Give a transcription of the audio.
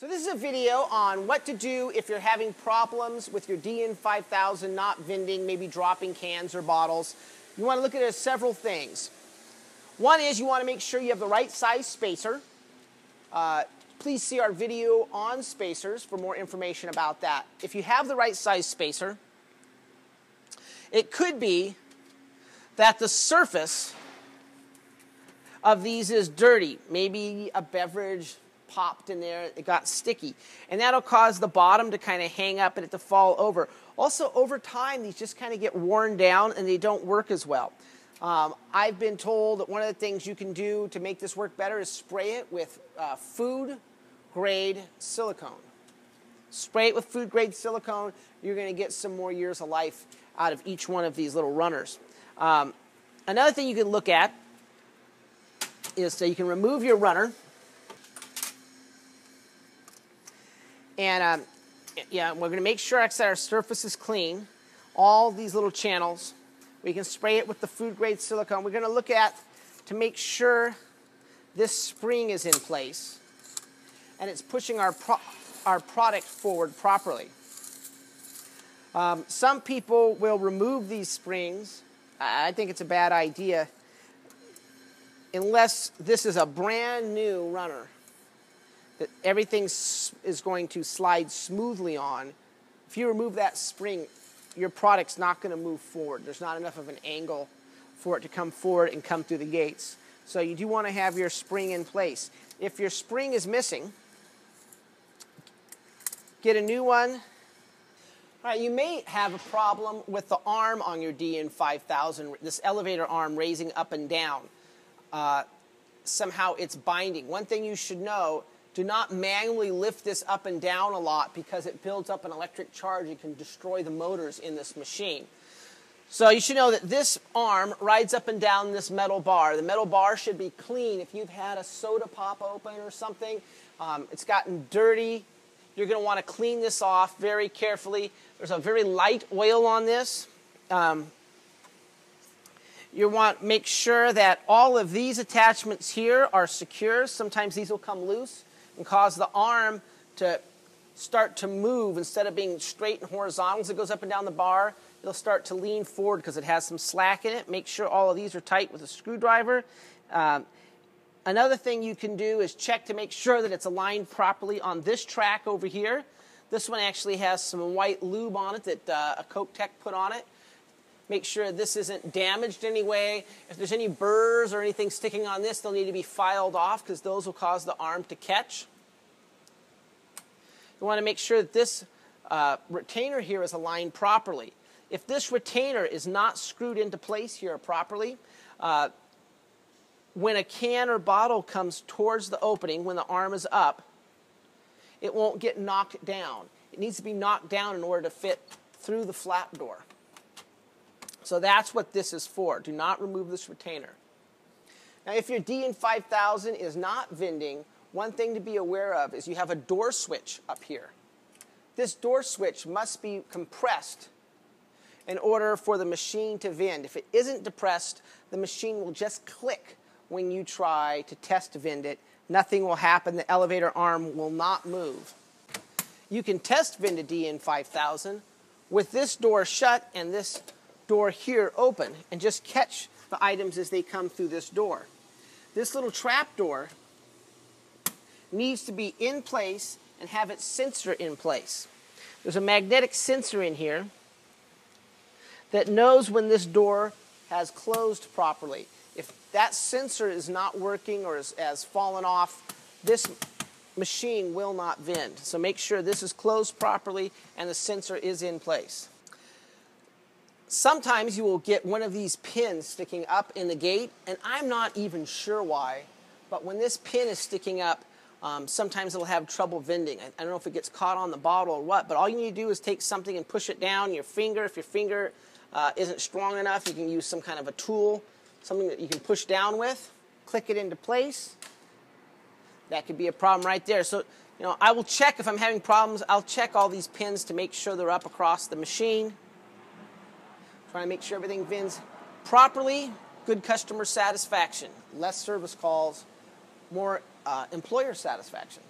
So this is a video on what to do if you're having problems with your DN5000 not vending, maybe dropping cans or bottles. You want to look at several things. One is you want to make sure you have the right size spacer. Please see our video on spacers for more information about that. If you have the right size spacer, it could be that the surface of these is dirty. Maybe a beverage popped in there, it got sticky. And that'll cause the bottom to kind of hang up and it to fall over. Also, over time, these just kind of get worn down and they don't work as well. I've been told that one of the things you can do to make this work better is spray it with food-grade silicone. Spray it with food-grade silicone, you're going to get some more years of life out of each one of these little runners. Another thing you can look at is so you can remove your runner. And yeah, we're going to make sure that our surface is clean. All these little channels, we can spray it with the food-grade silicone. We're going to look at to make sure this spring is in place and it's pushing our product forward properly. Some people will remove these springs. I think it's a bad idea unless this is a brand new runner that everything is going to slide smoothly on. If you remove that spring, your product's not going to move forward. There's not enough of an angle for it to come forward and come through the gates. So you do want to have your spring in place. If your spring is missing, get a new one. All right, you may have a problem with the arm on your DN5000, this elevator arm raising up and down. Somehow it's binding. One thing you should know, do not manually lift this up and down a lot because it builds up an electric charge. It can destroy the motors in this machine. So you should know that this arm rides up and down this metal bar. The metal bar should be clean. If you've had a soda pop open or something, it's gotten dirty, you're going to want to clean this off very carefully. There's a very light oil on this. You want to make sure that all of these attachments here are secure. Sometimes these will come loose and cause the arm to start to move. Instead of being straight and horizontal as it goes up and down the bar, it'll start to lean forward because it has some slack in it. Make sure all of these are tight with a screwdriver. Another thing you can do is check to make sure that it's aligned properly on this track over here. This one actually has some white lube on it that a Coke Tech put on it. Make sure this isn't damaged anyway. If there's any burrs or anything sticking on this, they'll need to be filed off because those will cause the arm to catch. You want to make sure that this retainer here is aligned properly. If this retainer is not screwed into place here properly, when a can or bottle comes towards the opening, when the arm is up, it won't get knocked down. It needs to be knocked down in order to fit through the flap door. So that's what this is for. Do not remove this retainer. Now, if your DN5000 is not vending, one thing to be aware of is you have a door switch up here. This door switch must be compressed in order for the machine to vend. If it isn't depressed, the machine will just click when you try to test vend it. Nothing will happen. The elevator arm will not move. You can test vend a DN5000 with this door shut and this door here open and just catch the items as they come through this door. This little trap door needs to be in place and have its sensor in place. There's a magnetic sensor in here that knows when this door has closed properly. If that sensor is not working or has fallen off, this machine will not vend. So make sure this is closed properly and the sensor is in place. Sometimes you will get one of these pins sticking up in the gate, and I'm not even sure why, but when this pin is sticking up, sometimes it'll have trouble vending. I don't know if it gets caught on the bottle or what, but all you need to do is take something and push it down. Your finger, if your finger isn't strong enough, you can use some kind of a tool, something that you can push down with, click it into place. That could be a problem right there. So, you know, I will check if I'm having problems. I'll check all these pins to make sure they're up across the machine. Trying to make sure everything vends properly, good customer satisfaction, less service calls, more employer satisfaction.